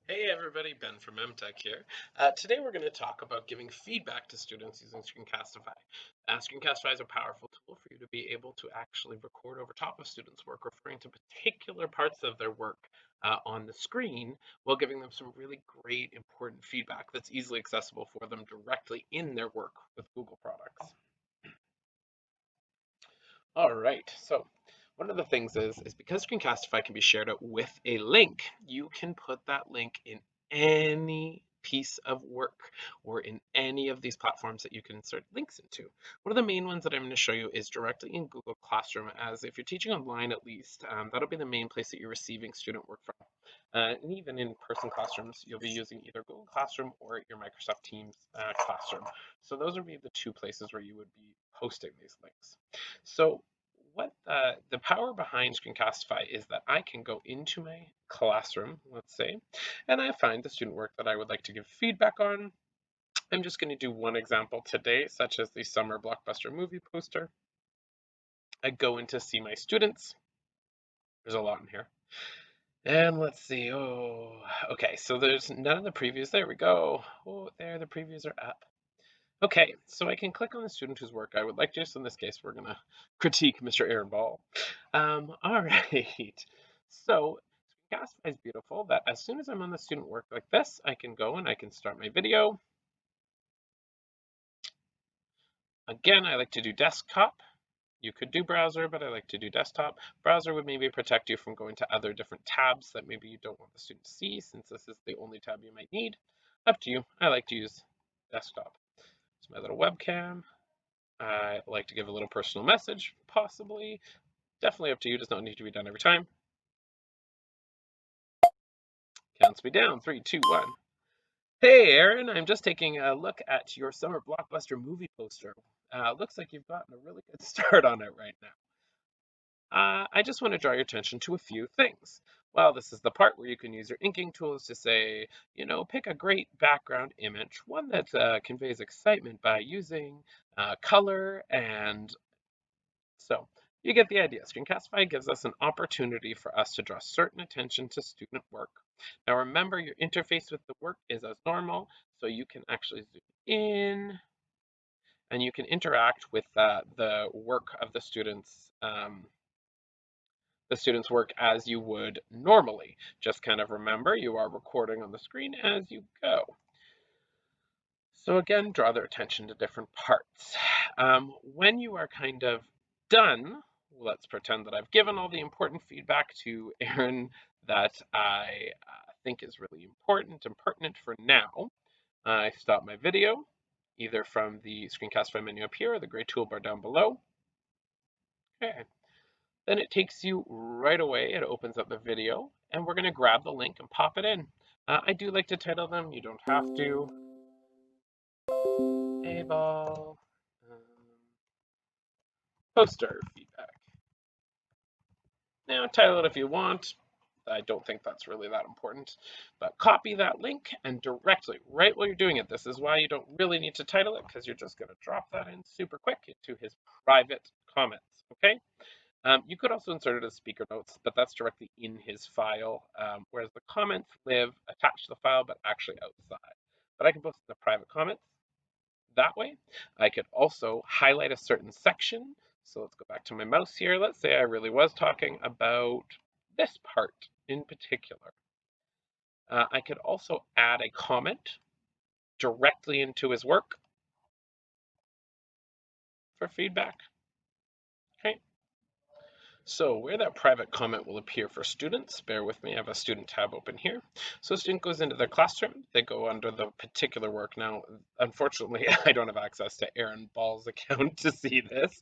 Hey everybody, Ben from EmTech here. Today we're going to talk about giving feedback to students using Screencastify. Screencastify is a powerful tool for you to be able to actually record over top of students' work, referring to particular parts of their work on the screen while giving them some really great important feedback that's easily accessible for them directly in their work with Google products. All right, so one of the things is because Screencastify can be shared out with a link, you can put that link in any piece of work or in any of these platforms that you can insert links into. One of the main ones that I'm going to show you is directly in Google Classroom, as if you're teaching online at least, that'll be the main place that you're receiving student work from. And even in person classrooms, you'll be using either Google Classroom or your Microsoft Teams classroom. So those would be the two places where you would be posting these links. So what the power behind Screencastify is that I can go into my classroom, let's say, and I find the student work that I would like to give feedback on. I'm just going to do one example today, such as the summer blockbuster movie poster. I go in to see my students. There's a lot in here. And let's see. Oh, okay. So there's none of the previews. There we go. Oh, there the previews are up. Okay, so I can click on the student whose work I would like to. So in this case, we're going to critique Mr. Aaron Ball. All right. So Screencastify is beautiful that as soon as I'm on the student work like this, I can go and I can start my video. Again, I like to do desktop. You could do browser, but I like to do desktop. Browser would maybe protect you from going to other different tabs that maybe you don't want the student to see, since this is the only tab you might need. Up to you. I like to use desktop. It's my little webcam. I like to give a little personal message, possibly. Definitely up to you. Does not need to be done every time. Counts me down. 3, 2, 1. Hey, Aaron, I'm just taking a look at your summer blockbuster movie poster. Looks like you've gotten a really good start on it right now. I just want to draw your attention to a few things. Well, this is the part where you can use your inking tools to say, pick a great background image, one that conveys excitement by using color and so you get the idea. Screencastify gives us an opportunity for us to draw certain attention to student work. Now remember, your interface with the work is as normal, so you can actually zoom in and you can interact with the work of the students' work as you would normally. Just kind of remember you are recording on the screen as you go. So again, draw their attention to different parts. When you are kind of done, let's pretend that I've given all the important feedback to Aaron that I think is really important and pertinent for now. I stop my video, either from the Screencastify menu up here or the gray toolbar down below. Okay. Then it takes you right away. It opens up the video, and we're going to grab the link and pop it in. I do like to title them. You don't have to. A-ball. Poster feedback. Now, title it if you want. I don't think that's really that important, but copy that link and directly, right while you're doing it. This is why you don't really need to title it, because you're just going to drop that in super quick into his private comments, okay? You could also insert it as speaker notes, but that's directly in his file, whereas the comments live attached to the file, but actually outside. But I can post the private comments that way. I could also highlight a certain section. So let's go back to my mouse here. Let's say I really was talking about this part in particular. I could also add a comment directly into his work for feedback. Okay. So where that private comment will appear for students, bear with me, I have a student tab open here. So a student goes into their classroom, they go under the particular work. Now, unfortunately, I don't have access to Aaron Ball's account to see this.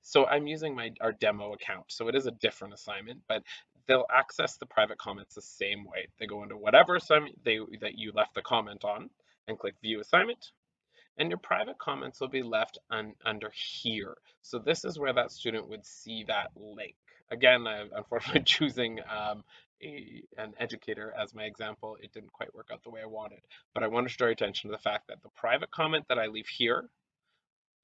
So I'm using our demo account. So it is a different assignment, but they'll access the private comments the same way. They go into whatever assignment that you left the comment on and click view assignment, and your private comments will be left under here. So this is where that student would see that link. Again, I'm unfortunately choosing an educator as my example. It didn't quite work out the way I wanted, but I wanted to draw your attention to the fact that the private comment that I leave here,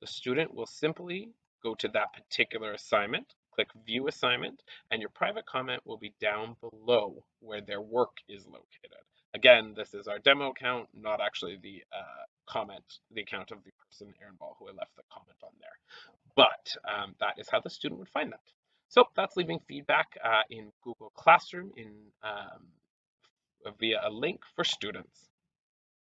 the student will simply go to that particular assignment, Click View Assignment, and your private comment will be down below where their work is located. Again, this is our demo account, not actually the the account of the person, Aaron Ball, who I left the comment on there. But that is how the student would find that. So that's leaving feedback in Google Classroom via a link for students.